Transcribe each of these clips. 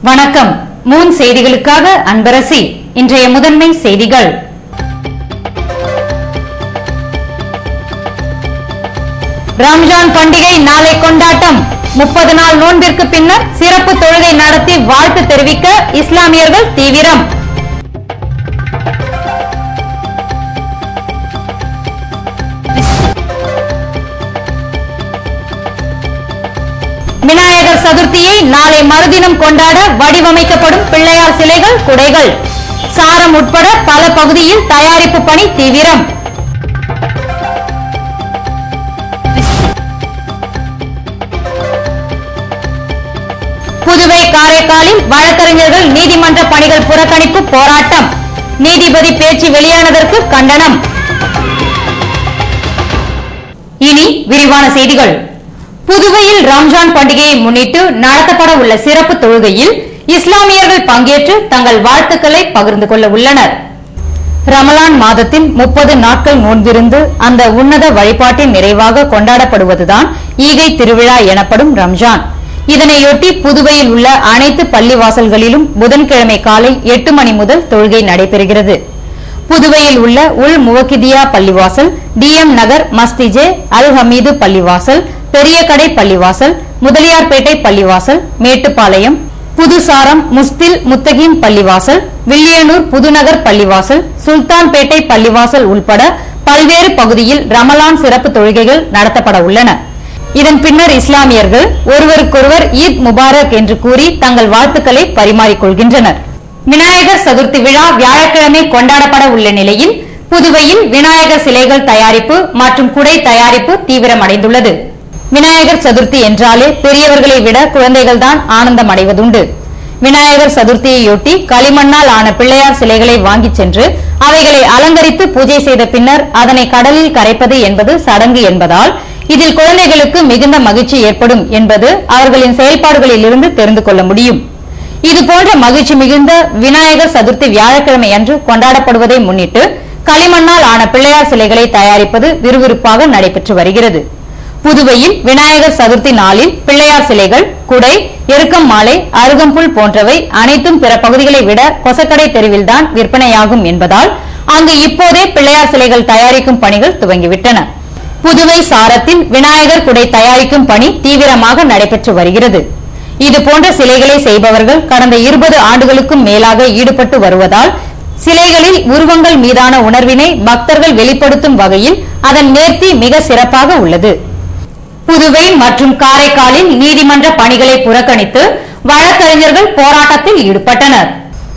வணக்கம். மூன் செய்திகளுக்காக அன்பரசி. இன்றைய முதன்மை செய்திகள். ரம்ஜான் பண்டிகை நாளை கொண்டாட்டம். 30 நாள் நோன்பிற்கு பின்னர் சிறப்பு தொழுகை நடத்தி வாழ்த்து தெரிவிக்க இஸ்லாமியர்கள் தீவிரம். விநாயகர் சதுர்த்தியை நாளை மறுதினம் கொண்டாட வடிவமைக்கப்படும் பிள்ளையார் சிலைகள், குடைகள். சாரம் உட்பட பல பகுதியில் தயாரிப்பு பணி தீவிரம். புதுவை, காரைக்காலில் வழக்கறிஞர்கள் நீதிமன்ற பணிகள் புறக்கணிப்பு போராட்டம். நீதிபதி பேச்சு வெளியானதற்கு கண்டனம். இனி விரிவான செய்திகள். புதுவையில் ரம்ஜான் பண்டிகையை முன்னிட்டு நடத்தப்பட உள்ள சிறப்பு தொழுகையில் இஸ்லாமியர்கள் பங்கேற்று தங்கள் வாழ்த்துக்களை பகிர்ந்து கொள்ள உள்ளனர். ரமலான் மாதத்தின் 30 நாட்கள் நோன்பிருந்து அந்த உன்னத வழிபாட்டின் நிறைவாக கொண்டாடப்படுவதுதான் ஈகை திருவிழா எனப்படும் ரம்ஜான். இதனையொட்டி புதுவையில் உள்ள அனைத்து பள்ளிவாசல்களிலும் புதன்கிழமை காலை 8 மணி முதல் தொழுகை நடைபெறுகிறது. புதுவையில் உள்ள உள் முவக்கிதியா பள்ளிவாசல், DM நகர் மஸ்திஜே அல் ஹமீது பள்ளிவாசல், பெரியகடை பள்ளிவாசல், முதலியார்பேட்டை பள்ளிவாசல், மேட்டுப்பாளையம், புதுசாரம் முஸ்தில் முத்தகீம் பள்ளிவாசல், வில்லியனூர் புதுநகர் பள்ளிவாசல், சுல்தான்பேட்டை பள்ளிவாசல் உள்பட பல்வேறு பகுதியில் ரமலான் சிறப்பு தொழுகைகள் நடத்தப்பட உள்ளன. இதன் பின்னர் இஸ்லாமியர்கள் ஒருவருக்கொருவர் ஈத் முபாரக் என்று கூறி தங்கள் வாழ்த்துக்களை பரிமாறிக்கொள்கின்றனர். விநாயகர் சதுர்த்தி விழா வியாழக்கிழமை கொண்டாடப்பட உள்ள நிலையில் புதுவையில் விநாயகர் சிலைகள் தயாரிப்பு மற்றும் குடை தயாரிப்பு தீவிரமடைந்துள்ளது. விநாயகர் சதுர்த்தி என்றாலே பெரியவர்களை விட குழந்தைகள் தான் ஆனந்தம் அடைவதுண்டு. விநாயகர் சதுர்த்தியையொட்டி களிமண்ணால் ஆன பிள்ளையார் சிலைகளை வாங்கிச் சென்று அவைகளை அலங்கரித்து பூஜை செய்த பின்னர் அதனை கடலில் கரைப்பது என்பது சடங்கு என்பதால் இதில் குழந்தைகளுக்கு மிகுந்த மகிழ்ச்சி ஏற்படும் என்பது அவர்களின் செயல்பாடுகளில் இருந்து தெரிந்து கொள்ள முடியும். இதுபோன்ற மகிழ்ச்சி மிகுந்த விநாயகர் சதுர்த்தி வியாழக்கிழமை அன்று கொண்டாடப்படுவதை முன்னிட்டு களிமண்ணால் ஆன பிள்ளையார் சிலைகளை தயாரிப்பது விறுவிறுப்பாக நடைபெற்று வருகிறது. புதுவையில் விநாயகர் சதுர்த்தி நாளில் பிள்ளையார் சிலைகள், குடை, எருக்கம் மாலை, அருகம்புல் போன்றவை அனைத்தும் பிற பகுதிகளை விட கொசக்கடை தெருவில்தான் விற்பனையாகும் என்பதால் அங்கு இப்போதே பிள்ளையார் சிலைகள் தயாரிக்கும் பணிகள் துவங்கிவிட்டன. புதுவை சாரத்தில் விநாயகர் குடை தயாரிக்கும் பணி தீவிரமாக நடைபெற்று வருகிறது. இதுபோன்ற சிலைகளை செய்பவர்கள் கடந்த 20 ஆண்டுகளுக்கும் மேலாக ஈடுபட்டு வருவதால் சிலைகளில் உருவங்கள் மீதான உணர்வினை பக்தர்கள் வெளிப்படுத்தும் வகையில் அதன் நேர்த்தி மிக சிறப்பாக உள்ளது. புதுவை மற்றும் காரைக்காலில் நீதிமன்ற பணிகளை புறக்கணித்து வழக்கறிஞர்கள் போராட்டத்தில் ஈடுபட்டனர்.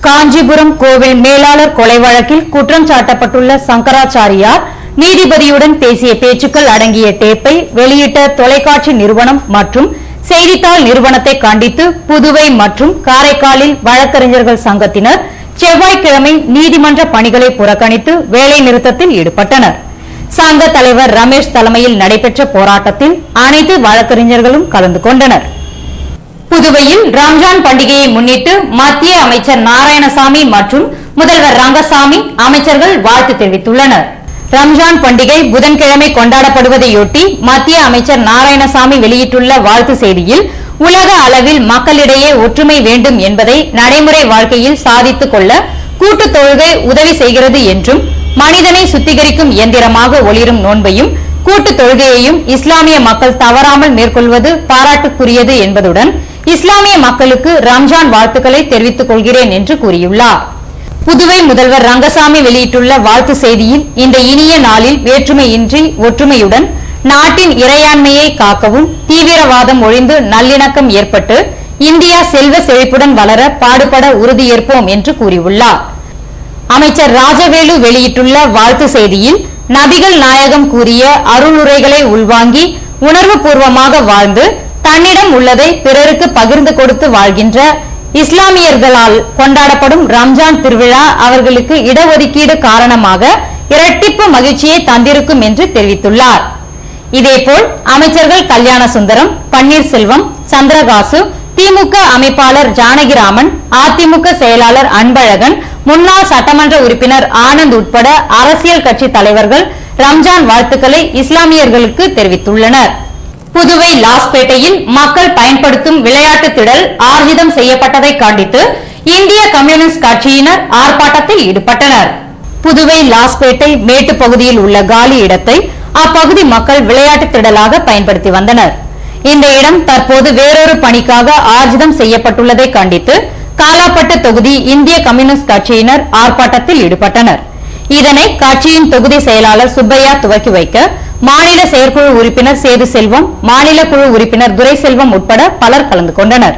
காஞ்சிபுரம் கோவில் மேலாளர் கொலை வழக்கில் குற்றம் சாட்டப்பட்டுள்ள சங்கராச்சாரியார் நீதிபதியுடன் பேசிய பேச்சுக்கள் அடங்கிய டேப்பை வெளியிட்ட தொலைக்காட்சி நிறுவனம் மற்றும் செய்தித்தாள் நிறுவனத்தை கண்டித்து புதுவை மற்றும் காரைக்காலில் வழக்கறிஞர்கள் சங்கத்தினர் செவ்வாய்க்கிழமை நீதிமன்ற பணிகளை புறக்கணித்து வேலை நிறுத்தத்தில் ஈடுபட்டனர். சங்க தலைவர் ரமேஷ் தலைமையில் நடைபெற்ற போராட்டத்தில் அனைத்து வழக்கறிஞர்களும் கலந்து கொண்டனர். புதுவையில் ரம்ஜான் பண்டிகையை முன்னிட்டு மத்திய அமைச்சர் நாராயணசாமி மற்றும் முதல்வர் ரங்கசாமி அமைச்சர்கள் வாழ்த்து தெரிவித்துள்ளனர். ரம்ஜான் பண்டிகை புதன்கிழமை கொண்டாடப்படுவதையொட்டி மத்திய அமைச்சர் நாராயணசாமி வெளியிட்டுள்ள வாழ்த்து செய்தியில் உலக அளவில் மக்களிடையே ஒற்றுமை வேண்டும் என்பதை நடைமுறை வாழ்க்கையில் சாதித்துக் கொள்ள கூட்டு தொழுகை உதவி செய்கிறது என்றும் மனிதனை சுத்திகரிக்கும் இயந்திரமாக ஒளிரும் நோன்பையும் கூட்டு தொழுகையையும் இஸ்லாமிய மக்கள் தவறாமல் மேற்கொள்வது பாராட்டுக்குரியது என்பதுடன் இஸ்லாமிய மக்களுக்கு ரம்ஜான் வாழ்த்துக்களை தெரிவித்துக் கொள்கிறேன் என்று கூறியுள்ளார். புதுவை முதல்வர் ரங்கசாமி வெளியிட்டுள்ள வாழ்த்து செய்தியில் இந்த இனிய நாளில் வேற்றுமையின்றி ஒற்றுமையுடன் நாட்டின் இறையாண்மையை காக்கவும் தீவிரவாதம் ஒழிந்து நல்லிணக்கம் ஏற்பட்டு இந்தியா செல்வ செழிப்புடன் வளர பாடுபட உறுதியேற்போம் என்று கூறியுள்ளார். அமைச்சர் ராஜவேலு வெளியிட்டுள்ள வாழ்த்து செய்தியில் நபிகள் நாயகம் கூறிய அருளுரைகளை உள்வாங்கி உணர்வு பூர்வமாக வாழ்ந்து தன்னிடம் உள்ளதை பிறருக்கு பகிர்ந்து கொடுத்து வாழ்கின்ற இஸ்லாமியர்களால் கொண்டாடப்படும் ரம்ஜான் திருவிழா அவர்களுக்கு இடஒதுக்கீடு காரணமாக இரட்டிப்பு மகிழ்ச்சியை தந்திருக்கும் என்று தெரிவித்துள்ளார். இதேபோல் அமைச்சர்கள் கல்யாண சுந்தரம், பன்னீர்செல்வம், சந்திரகாசு, திமுக அமைப்பாளர் ஜானகிராமன், அதிமுக செயலாளர் அன்பழகன், முன்னாள் சட்டமன்ற உறுப்பினர் ஆனந்த் உட்பட அரசியல் கட்சி தலைவர்கள் ரம்ஜான் வாழ்த்துக்களை இஸ்லாமியர்களுக்கு தெரிவித்துள்ளனர். புதுவை லாஸ்பேட்டையில் மக்கள் பயன்படுத்தும் விளையாட்டு திடல் ஆர்ஜிதம் செய்யப்பட்டதை கண்டித்து இந்திய கம்யூனிஸ்ட் கட்சியினர் ஆர்ப்பாட்டத்தில் ஈடுபட்டனர். புதுவை லாஸ்பேட்டை மேட்டு பகுதியில் உள்ள காலி இடத்தை அப்பகுதி மக்கள் விளையாட்டு திடலாக பயன்படுத்தி வந்தனர். இந்த இடம் தற்போது வேறொரு பணிக்காக ஆர்ஜிதம் செய்யப்பட்டுள்ளதை கண்டித்து காலாப்பட்டு தொகுதி இந்திய கம்யூனிஸ்ட் கட்சியினர் ஆர்ப்பாட்டத்தில் ஈடுபட்டனர். இதனை கட்சியின் தொகுதி செயலாளர் சுப்பையா துவக்கி வைக்க மாநில செயற்குழு உறுப்பினர் சேது செல்வம், மாநில குழு உறுப்பினர் துரைசெல்வம் உட்பட பலர் கலந்து கொண்டனர்.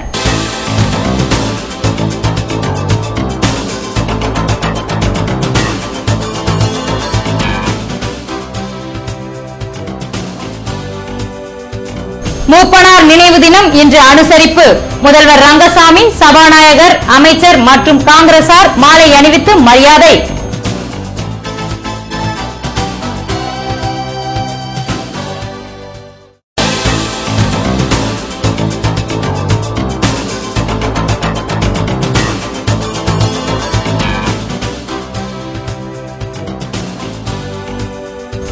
மூப்பனார் நினைவு தினம் இன்று அனுசரிப்பு. முதல்வர் ரங்கசாமி, சபாநாயகர், அமைச்சர் மற்றும் காங்கிரசார் மாலை அணிவித்து மரியாதை.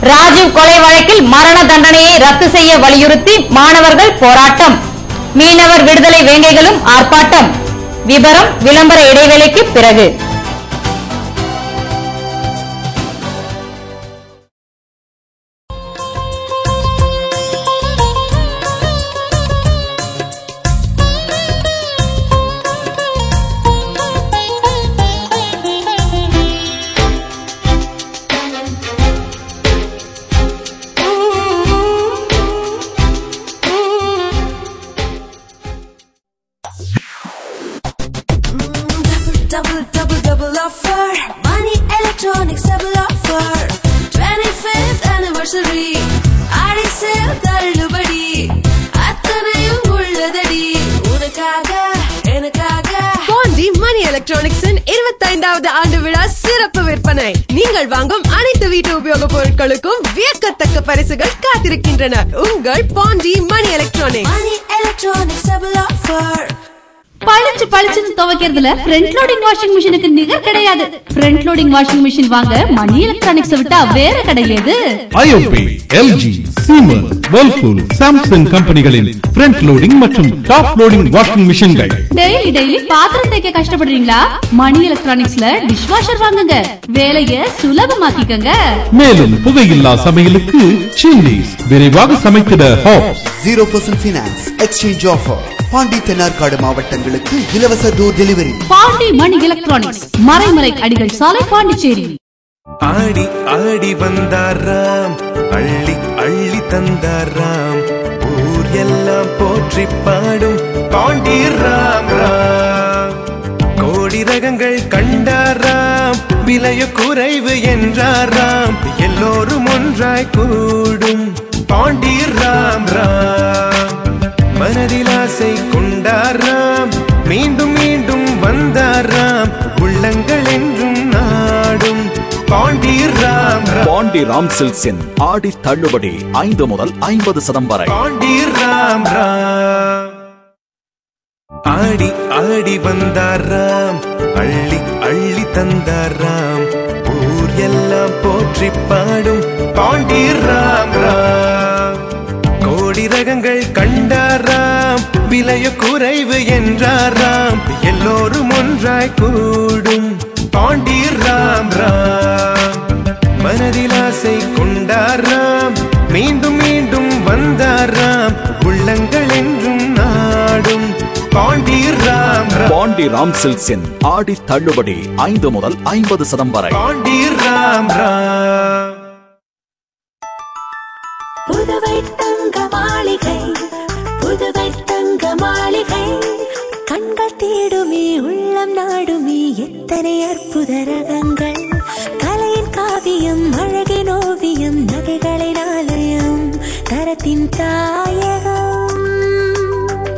ராஜீவ் கொலை வழக்கில் மரண தண்டனையை ரத்து செய்ய வலியுறுத்தி மாணவர்கள் போராட்டம். மீனவர் விடுதலை வேங்கைகளும் ஆர்ப்பாட்டம். விபரம் விளம்பர இடைவேளைக்கு பிறகு. Double offer. Money Electronics double offer. 25th anniversary. ஆடி சேல் தள்ளுபடி. அத்தனையும் உள்ளதடி. உனக்காக எனக்காக. பாண்டி மணி எலக்ட்ரானிக்ஸின் 25வது ஆண்டு விழா சிறப்பு விற்பனை. நீங்கள் வாங்கும் அனைத்து வீட்டு உபயோகப் பொருட்களுக்கும் வியக்கத்தக்க பரிசுகள் காத்திருக்கின்றன. உங்கள் பாண்டி மணி எலக்ட்ரானிக்ஸ். மணி எலக்ட்ரானிக்ஸ் டபுள் ஆஃபர். பளிச்சுன்னு துவைக்கிறதுல ஃப்ரண்ட் லோடிங் வாஷிங் மிஷினுக்கு நிகர் கிடையாது. ஃப்ரண்ட் லோடிங் வாஷிங் மிஷின் வாங்க மணி எலக்ட்ரானிக்ஸ் விட்டா வேற கிடையாது. IOB, LG, Siemens, Whirlpool, Samsung கம்பெனிகளின் ஃப்ரண்ட் லோடிங் மற்றும் டாப் லோடிங் வாஷிங் மிஷின்கள். டெய்லி பாத்திரம் தேய்க்க கஷ்டப்படுறீங்களா? மணி எலக்ட்ரானிக்ஸ்ல டிஷ் வாஷர் வாங்குங்க. வேலையை சுலபமாக்கிக்கங்க. மேலும் புகையில்லா சமையலுக்கு சில்லிஸ், விரைவாக சமைத்திட hobs. 0% finance exchange offer. Pondy Thennarkadu மாவட்டங்களுக்கு இலவச door delivery. Pondy Mani electronics, Maraimalai Adigal சாலை, பாண்டிச்சேரி. ஆடி ஆடி வந்தாராம், அள்ளி அள்ளி தந்தாராம், ஊர் எல்லாம் போற்றி பாடும் பாண்டி ராம் ராம். கோடி ரகங்கள் கண்டாராம், விலையோ குறைவு என்றாராம், எல்லோரும் ஒன்றாய் கூடும் பாண்டி ராம் ராம். மனதில் ஆசை கொண்டாராம், மீண்டும் மீண்டும் வந்தாராம், உள்ளங்கள் என்றும் நாடும் பாண்டி ராம் ராம். பாண்டி ராம் சில்க்ஸின் ஆடி தள்ளுபடி 5 முதல் 50% வரை. பாண்டி ராம் ராம். ஆடி ஆடி வந்தாராம், அள்ளி அள்ளி தந்தாராம், ஊர் எல்லாம் போற்றி பாடும் பாண்டி ராம் ராம். கோடி ரகங்கள் கண்டாராம், விலையோ குறைவு என்றாராம், எல்லோரும் ஒன்றாய் கூடும் பாண்டி ராம் ராம். மனதில் ஆசை கொண்டாராம், மீண்டும் மீண்டும் வந்தாராம், உள்ளங்கள் என்றும் நாடும் பாண்டி ராம் ராம். பாண்டி ராம் சில்க்ஸின் ஆடி தள்ளுபடி 5 முதல் 50% வரை. பாண்டி ராம் ராம். புதுவை தங்க மாளிகை, புதுவை தங்க மாளிகை, கண்கள் தேடுமே உள்ளம் நாடுமே எத்தனை அற்புத ரகங்கள். கலையின் காவியம், அழகின் ஓவியம், நகைகளின் ஆலயம், தரத்தின் தாயகம்.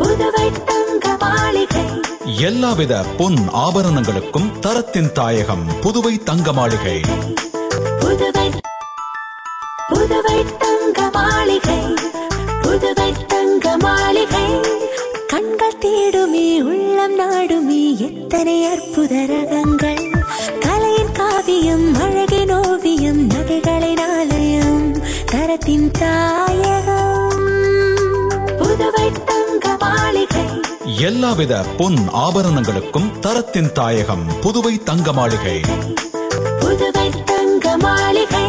புதுவை தங்க மாளிகை. எல்லாவித பொன் ஆபரணங்களுக்கும் தரத்தின் தாயகம் புதுவை தங்க மாளிகை. புதுவை புதுவை தங்க மாளிகை, புதுவை தங்க மாளிகை, கண்கள் தேடுமே உள்ளம் நாடுமே எத்தனை அற்புத ரகங்கள். கலையின் காவியம், அழகின் ஓவியம், நகைகளின் ஆலயம், தரத்தின் தாயகம். எல்லாவித பொன் ஆபரணங்களுக்கும் தரத்தின் தாயகம் புதுவை தங்க மாளிகை. புதுவை தங்க மாளிகை.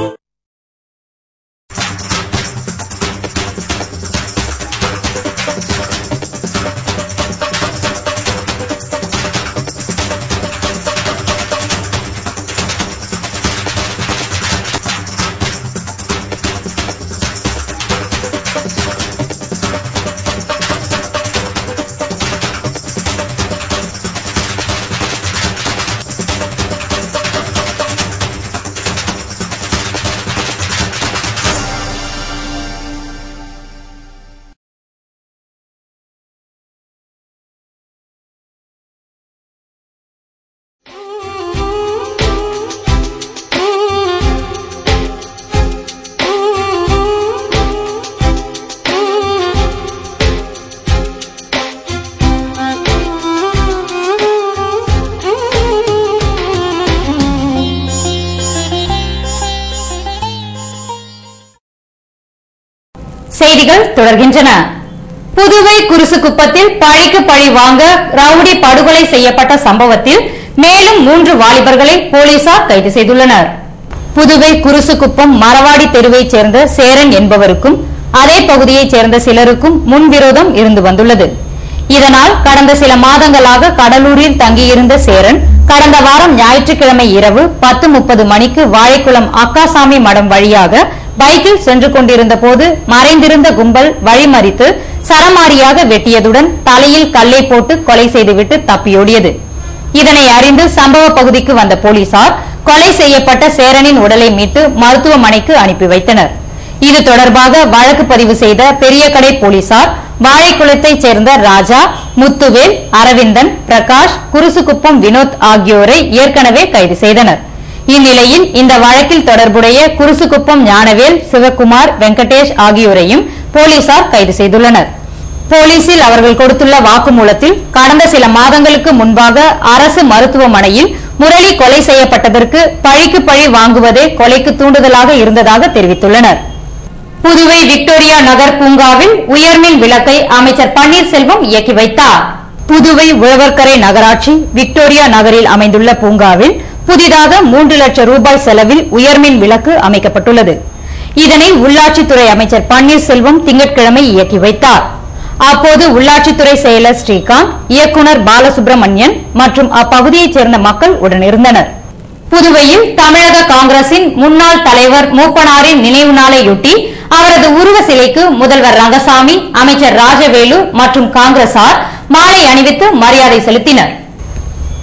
செய்திகள் தொடர்கின்றன. புதுவை குருசுக்குப்பத்தில் பழிக்கு பழி வாங்க ரவுடி படுகொலை செய்யப்பட்ட சம்பவத்தில் மேலும் 3 வாலிபர்களை போலீசார் கைது செய்துள்ளனர். புதுவை குருசுக்குப்பம் மரவாடி தெருவைச் சேர்ந்த சேரன் என்பவருக்கும் அதே பகுதியைச் சேர்ந்த சிலருக்கும் முன்விரோதம் இருந்து வந்துள்ளது. இதனால் கடந்த சில மாதங்களாக கடலூரில் தங்கியிருந்த சேரன் கடந்த வாரம் ஞாயிற்றுக்கிழமை இரவு 10:30 மணிக்கு வாழைக்குளம் அக்காசாமி மடம் வழியாக பைக்கில் சென்று கொண்டிருந்த போது மறைந்திருந்த கும்பல் வழிமறித்து சரமாரியாக வெட்டியதுடன் தலையில் கல்லை போட்டு கொலை செய்துவிட்டு தப்பியோடியது. இதனை அறிந்து சம்பவ பகுதிக்கு வந்த போலீசார் கொலை செய்யப்பட்ட சேரனின் உடலை மீட்டு மருத்துவமனைக்கு அனுப்பி வைத்தனர். இது தொடர்பாக வழக்கு பதிவு செய்த பெரியகடை போலீசார் வாழைக்குளத்தைச் சேர்ந்த ராஜா, முத்துவேல், அரவிந்தன், பிரகாஷ், குருசுக்குப்பம் வினோத் ஆகியோரை ஏற்கனவே கைது செய்தனர். இந்நிலையில் இந்த வழக்கில் தொடர்புடைய குருசுக்குப்பம் ஞானவேல், சிவக்குமார், வெங்கடேஷ் ஆகியோரையும் போலீசார் கைது செய்துள்ளனர். போலீசில் அவர்கள் கொடுத்துள்ள வாக்குமூலத்தில் கடந்த சில மாதங்களுக்கு முன்பாக அரசு மருத்துவமனையில் முரளி கொலை செய்யப்பட்டதற்கு பழிக்கு பழி வாங்குவதே கொலைக்கு தூண்டுதலாக இருந்ததாக தெரிவித்துள்ளனர். புதுவை விக்டோரியா நகர் பூங்காவில் உயர்மின் விளக்கை அமைச்சர் பன்னீர்செல்வம் இயக்கி வைத்தார். புதுவை உழவர்கரை நகராட்சி விக்டோரியா நகரில் அமைந்துள்ள பூங்காவில் புதிதாக 3 லட்சம் ரூபாய் செலவில் உயர்மின் விளக்கு அமைக்கப்பட்டுள்ளது. இதனை உள்ளாட்சித்துறை அமைச்சர் பன்னீர்செல்வம் திங்கட்கிழமை இயக்கி வைத்தார். அப்போது உள்ளாட்சித்துறை செயலர் ஸ்ரீகாந்த், இயக்குநர் பாலசுப்ரமணியன் மற்றும் அப்பகுதியைச் சேர்ந்த மக்கள் உடனிருந்தனர். புதுவையில் தமிழக காங்கிரசின் முன்னாள் தலைவர் மூப்பனாரின் நினைவு நாளையொட்டி அவரது உருவ சிலைக்கு முதல்வர் ரங்கசாமி, அமைச்சர் ராஜவேலு மற்றும் காங்கிரசார் மாலை அணிவித்து மரியாதை செலுத்தினர்.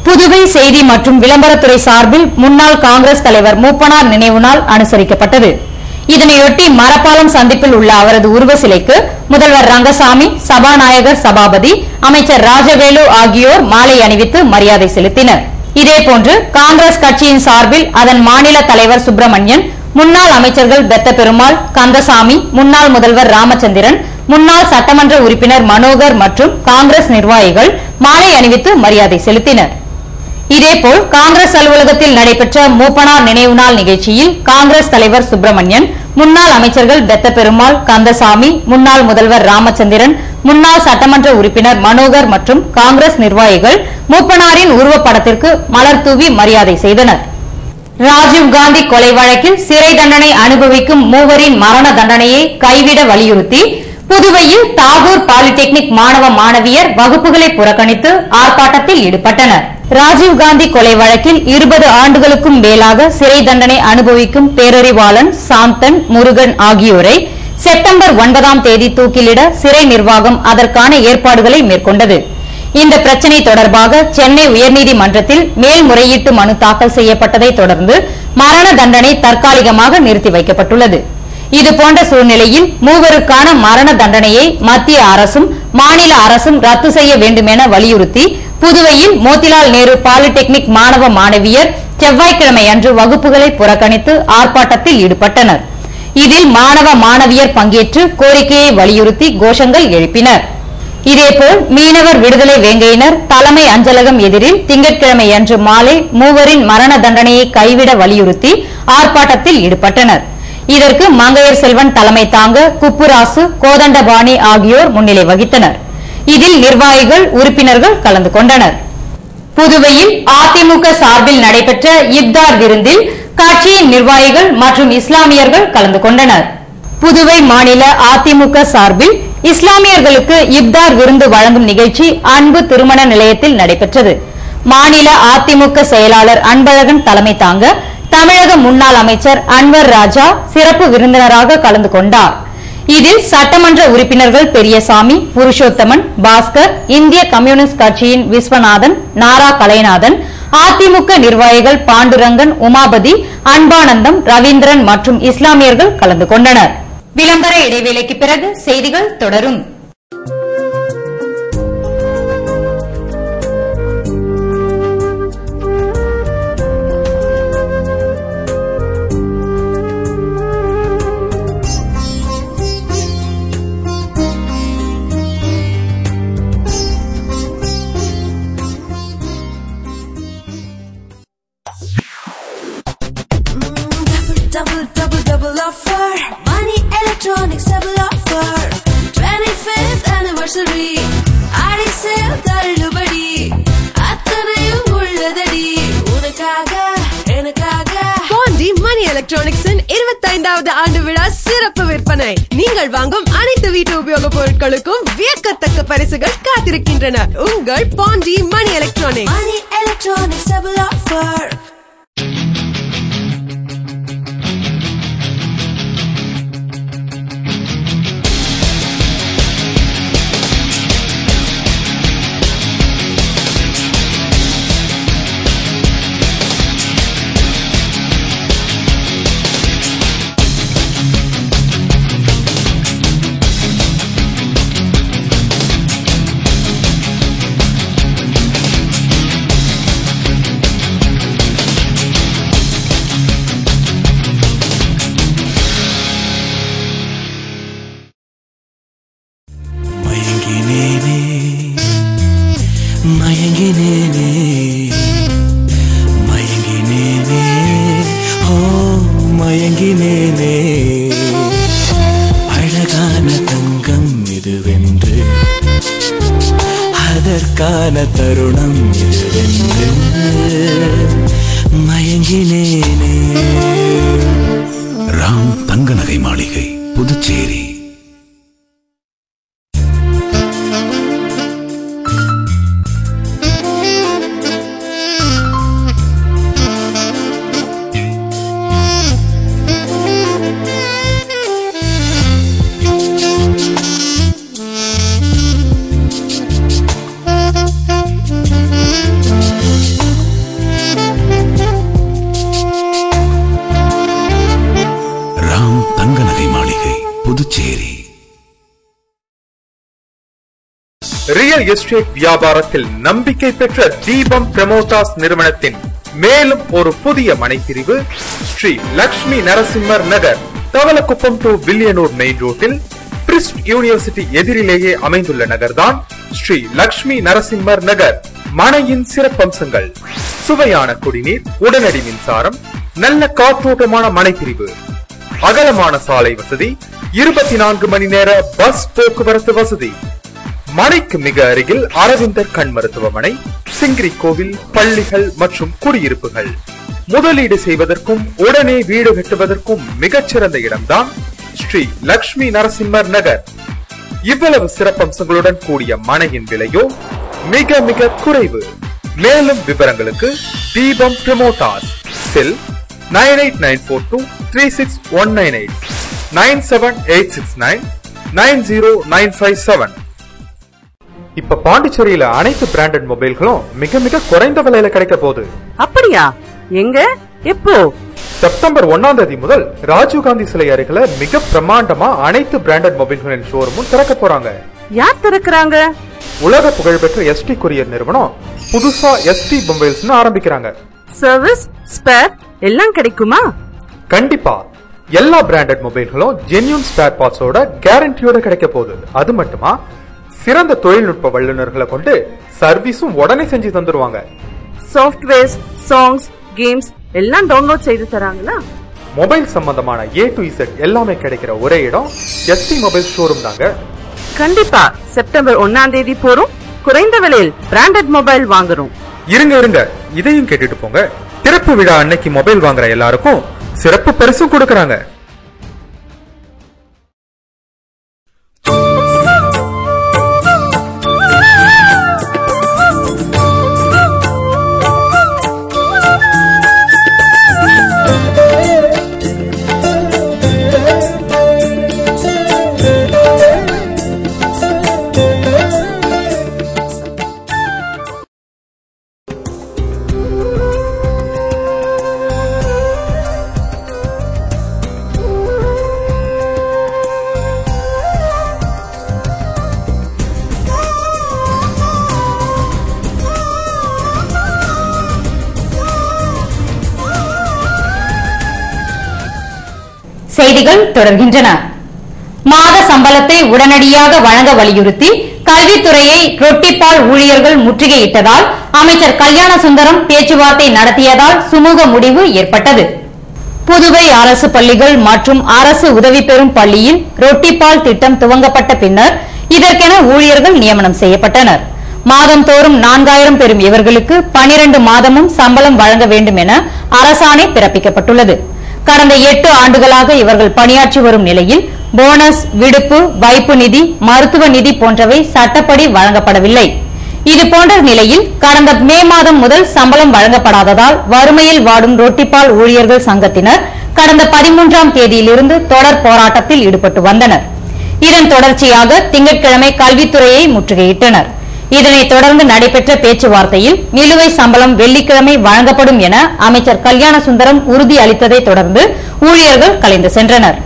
புதுவை செய்தி மற்றும் விளம்பரத்துறை சார்பில் முன்னாள் காங்கிரஸ் தலைவர் மூப்பனார் நினைவு நாள் அனுசரிக்கப்பட்டது. இதனையொட்டி மரப்பாலம் சந்திப்பில் உள்ள அவரது உருவ சிலைக்கு முதல்வர் ரங்கசாமி, சபாநாயகர் சபாபதி, அமைச்சர் ராஜவேலு ஆகியோர் மாலை அணிவித்து மரியாதை செலுத்தினர். இதேபோன்று காங்கிரஸ் கட்சியின் சார்பில் அதன் மாநில தலைவர் சுப்பிரமணியன், முன்னாள் அமைச்சர்கள் பெத்த பெருமாள், கந்தசாமி, முன்னாள் முதல்வர் ராமச்சந்திரன், முன்னாள் சட்டமன்ற உறுப்பினர் மனோகர் மற்றும் காங்கிரஸ் நிர்வாகிகள் மாலை அணிவித்து மரியாதை செலுத்தினர். இதேபோல் காங்கிரஸ் அலுவலகத்தில் நடைபெற்ற மூப்பனார் நினைவு நாள் நிகழ்ச்சியில் காங்கிரஸ் தலைவர் சுப்பிரமணியன், முன்னாள் அமைச்சர்கள் பெத்த பெருமாள், கந்தசாமி, முன்னாள் முதல்வர் ராமச்சந்திரன், முன்னாள் சட்டமன்ற உறுப்பினர் மனோகர் மற்றும் காங்கிரஸ் நிர்வாகிகள் மூப்பனாரின் உருவப்படத்திற்கு மலர் தூவி மரியாதை செய்தனர். ராஜீவ்காந்தி கொலை வழக்கில் சிறை தண்டனை அனுபவிக்கும் 3 மரண தண்டனையை கைவிட வலியுறுத்தி புதுவையில் தாகூர் பாலிடெக்னிக் மாணவ மாணவியர் வகுப்புகளை புறக்கணித்து ஆர்ப்பாட்டத்தில் ஈடுபட்டனர். ராஜீவ்காந்தி கொலை வழக்கில் 20 ஆண்டுகளுக்கும் மேலாக சிறை தண்டனை அனுபவிக்கும் பேரறிவாளன், சாந்தன், முருகன் ஆகியோரை செப்டம்பர் 9ஆம் தேதி தூக்கிலிட சிறை நிர்வாகம் அதற்கான ஏற்பாடுகளை மேற்கொண்டது. இந்த பிரச்சினை தொடர்பாக சென்னை உயர்நீதிமன்றத்தில் மேல்முறையீட்டு மனு தாக்கல் செய்யப்பட்டதை தொடர்ந்து மரண தண்டனை தற்காலிகமாக நிறுத்தி வைக்கப்பட்டுள்ளது. இதுபோன்ற சூழ்நிலையில் 3க்கான மரண தண்டனையை மத்திய அரசும் மாநில அரசும் ரத்து செய்ய வேண்டும் என வலியுறுத்தி புதுவையில் மோதிலால் நேரு பாலிடெக்னிக் மாணவ மாணவியர் செவ்வாய்க்கிழமை அன்று வகுப்புகளை புறக்கணித்து ஆர்ப்பாட்டத்தில் ஈடுபட்டனர். இதில் மாணவ மாணவியர் பங்கேற்று கோரிக்கையை வலியுறுத்தி கோஷங்கள் எழுப்பினர். இதேபோல் மீனவர் விடுதலை வேங்கையினர் தலைமை அஞ்சலகம் எதிரில் திங்கட்கிழமை அன்று மாலை 3 மரண தண்டனையை கைவிட வலியுறுத்தி ஆர்ப்பாட்டத்தில் ஈடுபட்டனர். இதற்கு மங்கையர் செல்வன் தலைமை தாங்க குப்புராசு, கோதண்டபாணி ஆகியோர் முன்னிலை வகித்தனர். இதில் நிர்வாகிகள் உறுப்பினர்கள் கலந்து கொண்டனர். புதுவையில் அதிமுக சார்பில் நடைபெற்ற இப்தார் விருந்தில் கட்சியின் நிர்வாகிகள் மற்றும் இஸ்லாமியர்கள் கலந்து கொண்டனர். புதுவை மாநில அதிமுக சார்பில் இஸ்லாமியர்களுக்கு இப்தார் விருந்து வழங்கும் நிகழ்ச்சி அன்பு திருமண நிலையத்தில் நடைபெற்றது. மாநில அதிமுக செயலாளர் அன்பழகன் தலைமை தாங்க தமிழக முன்னாள் அமைச்சர் அன்வர் ராஜா சிறப்பு விருந்தினராக கலந்து கொண்டார். இதில் சட்டமன்ற உறுப்பினர்கள் பெரியசாமி, புருஷோத்தமன், பாஸ்கர், இந்திய கம்யூனிஸ்ட் கட்சியின் விஸ்வநாதன், நாரா கலைநாதன், அதிமுக நிர்வாகிகள் பாண்டுரங்கன், உமாபதி, அன்பானந்தம், ரவீந்திரன் மற்றும் இஸ்லாமியர்கள் கலந்து கொண்டனர். விளம்பர இடைவேளைக்கு பிறகு செய்திகள் தொடரும். Double offer. Money Electronics double offer. 25th anniversary. ஆடி சேல் தள்ளுபடி. அத்தனையும் உள்ளதடி. உனக்காக எனக்காக. பாண்டி மணி எலக்ட்ரானிக்ஸின் 25வது ஆண்டு விழா சிறப்பு விற்பனை. நீங்கள் வாங்கும் அனைத்து வீட்டு உபயோகப் பொருட்களுக்கும் வியக்கத்தக்க பரிசுகள் காத்திருக்கின்றன. உங்கள் Pandi Mani electronics. Money Electronics double offer. தருணம் இதுவென்று மயங்கினேனே. ராம் தங்க நகை மாளிகை, புதுச்சேரி. ரியல் எஸ்டேட் வியாபாரத்தில் நம்பிக்கை பெற்ற தீபம் பிரமோட்டாஸ் நிறுவனத்தின் மேலும் ஒரு புதிய மனைப்பிரிவு ஸ்ரீ லட்சுமி நரசிம்மர் நகர், தவளக்குப்பம் டு வில்லியனூர் மெயின் ரோட்டில் பிரிஸ்ட் யூனிவர்சிட்டி எதிரிலேயே அமைந்துள்ள நகர்தான் ஸ்ரீ லட்சுமி நரசிம்மர் நகர். மனையின் சிறப்பம்சங்கள்: சுவையான குடிநீர், உடனடி மின்சாரம், நல்ல காற்றோட்டமான மனைப்பிரிவு, அகலமான சாலை வசதி, 24 மணி நேர பஸ் போக்குவரத்து வசதி. மனைக்கு மிக அருகில் அரவிந்தர் கண் மருத்துவமனை, சிங்கிரி கோவில், பள்ளிகள் மற்றும் குடியிருப்புகள். முதலீடு செய்வதற்கும் உடனே வீடு கட்டுவதற்கும் மிகச்சிறந்த இடம்தான் ஸ்ரீ லட்சுமி நரசிம்மர் நகர். இவ்வளவு சிறப்பம்சங்களுடன் கூடிய மனையின் விலையோ மிக மிக குறைவு. மேலும் விவரங்களுக்கு தீபம் பிரமோட்டாஸ், செல் 9894236198, 9786990957. இப்ப பாண்டிச்சேரியில அனைத்து பிராண்டட் மொபைல்களும் மிக மிக குறைந்த விலையில கிடைக்க போகுது. அப்படியா? எங்க? எப்போ? செப்டம்பர் 1ஆம் தேதி முதல் ராஜீவ்காந்தி சிலை அருகில மிக பிரமாண்டமா அனைத்து பிராண்டட் மொபைல்களின் ஷோரூமும் திறக்க போறாங்க. யார் திறக்கிறாங்க? உலக புகழ்பெற்ற எஸ்டி கொரியர் நிறுவனம் புதுசா எஸ்டி மொபைல்ஸ் ஆரம்பிக்கிறாங்க. சர்வீஸ், ஸ்பேர் எல்லாம் கிடைக்குமா? கண்டிப்பா. எல்லா பிராண்டட் மொபைல்களும் ஜென்யூன் ஸ்பேர் பார்ட்ஸோட கேரண்டியோட கிடைக்க போகுது. அது மட்டுமா, சிறந்த தொழில்நுட்ப வல்லுநர்களை கொண்டு சர்வீஸும் உடனே செஞ்சு தந்துருவாங்க. சாஃப்ட்வேர்ஸ், சாங்ஸ், கேம்ஸ் எல்லாம் டவுன்லோட் செய்து தராங்களா? மொபைல் சம்பந்தமான A to Z எல்லாமே கிடைக்கிற ஒரே இடம் எஸ்டி மொபைல் ஷோரூம் தாங்க. கண்டிப்பா செப்டம்பர் 1ஆம் தேதி போறோம். குறைந்த விலையில் பிராண்டட் மொபைல் வாங்குறோம். இருங்க இதையும் கேட்டுட்டு போங்க. திறப்பு விழா அன்னைக்கு மொபைல் வாங்குற எல்லாருக்கும் சிறப்பு பரிசும் கொடுக்கறாங்க. செய்திகள் தொடர்கின்றன. மாத சம்பளத்தை உடனடியாக வழங்க வலியுறுத்தி கல்வித்துறையை ரொட்டிப்பால் ஊழியர்கள் முற்றுகையிட்டதால் அமைச்சர் கல்யாண சுந்தரம் பேச்சுவார்த்தை நடத்தியதால் சுமூக முடிவு ஏற்பட்டது. புதுவை அரசு பள்ளிகள் மற்றும் அரசு உதவி பெறும் பள்ளியில் ரொட்டிப்பால் திட்டம் துவங்கப்பட்ட பின்னர் இதற்கென ஊழியர்கள் நியமனம் செய்யப்பட்டனர். மாதந்தோறும் 4000 பெறும் இவர்களுக்கு 12 மாதமும் சம்பளம் வழங்க வேண்டும் என அரசாணை பிறப்பிக்கப்பட்டுள்ளது. கடந்த 8 ஆண்டுகளாக இவர்கள் பணியாற்றி வரும் நிலையில் போனஸ், விடுப்பு, வைப்பு நிதி, மருத்துவ நிதி போன்றவை சட்டப்படி வழங்கப்படவில்லை. இதுபோன்ற நிலையில் கடந்த மே மாதம் முதல் சம்பளம் வழங்கப்படாததால் வறுமையில் வாடும் ரொட்டிப்பால் ஊழியர்கள் சங்கத்தினர் கடந்த 13ஆம் தேதியிலிருந்து தொடர் போராட்டத்தில் ஈடுபட்டு வந்தனர். இதன் தொடர்ச்சியாக திங்கட்கிழமை கல்வித்துறையை முற்றுகையிட்டனர். இதனைத் தொடர்ந்து நடைபெற்ற பேச்சுவார்த்தையில் நிலுவை சம்பளம் வெள்ளிக்கிழமை வழங்கப்படும் என அமைச்சர் கல்யாண சுந்தரம் உறுதி அளித்ததை தொடர்ந்து ஊழியர்கள் கலைந்து சென்றனர்.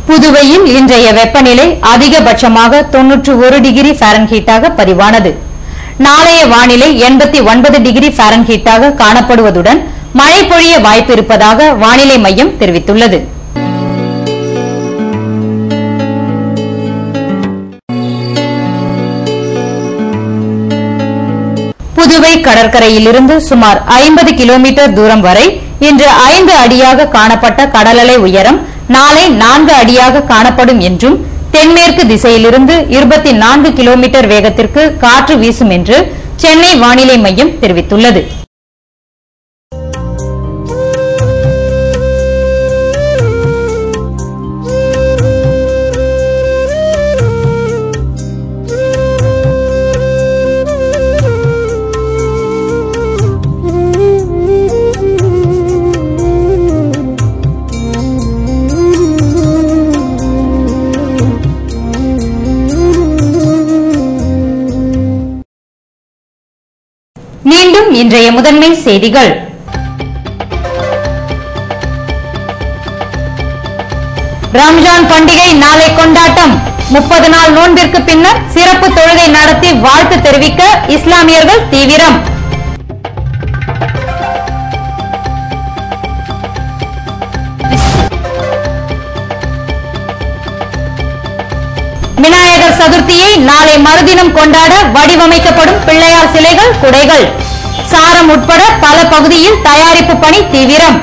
புதுவையில் இன்றைய வெப்பநிலை அதிகபட்சமாக 91 டிகிரி ஃபாரன்ஹீட்டாக பதிவானது. நாளைய வானிலை 89 டிகிரி ஃபாரன்ஹீட்டாக காணப்படுவதுடன் மழை பொழிய வாய்ப்பு இருப்பதாக வானிலை மையம் தெரிவித்துள்ளது. புதுவை கடற்கரையிலிருந்து சுமார் 50 கிலோமீட்டர் தூரம் வரை இன்று 5 அடியாக காணப்பட்ட கடலலை உயரம் நாளை 4 அடியாக காணப்படும் என்றும் தென்மேற்கு திசையிலிருந்து 24 கிலோமீட்டர் வேகத்திற்கு காற்று வீசும் என்று சென்னை வானிலை மையம் தெரிவித்துள்ளது. மீண்டும் இன்றைய முதன்மை செய்திகள். ரம்ஜான் பண்டிகை நாளை கொண்டாட்டம். 30 நாள் நோன்பிற்கு பின்னர் சிறப்பு தொழுகை நடத்தி வாழ்த்து தெரிவிக்க இஸ்லாமியர்கள் தீவிரம். விநாயகர் சதுர்த்தியை நாளை மறுதினம் கொண்டாட வடிவமைக்கப்படும் பிள்ளையார் சிலைகள், குடைகள். சாரம் உட்பட பல பகுதியில் தயாரிப்பு பணி தீவிரம்.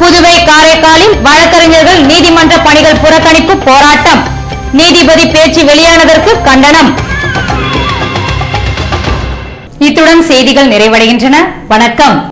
புதுவை காரைக்காலில் வழக்கறிஞர்கள் நீதிமன்ற பணிகள் புறக்கணிப்பு போராட்டம். நீதிபதி பேச்சு வெளியானதற்கு கண்டனம். இத்துடன் செய்திகள் நிறைவடைகின்றன. வணக்கம்.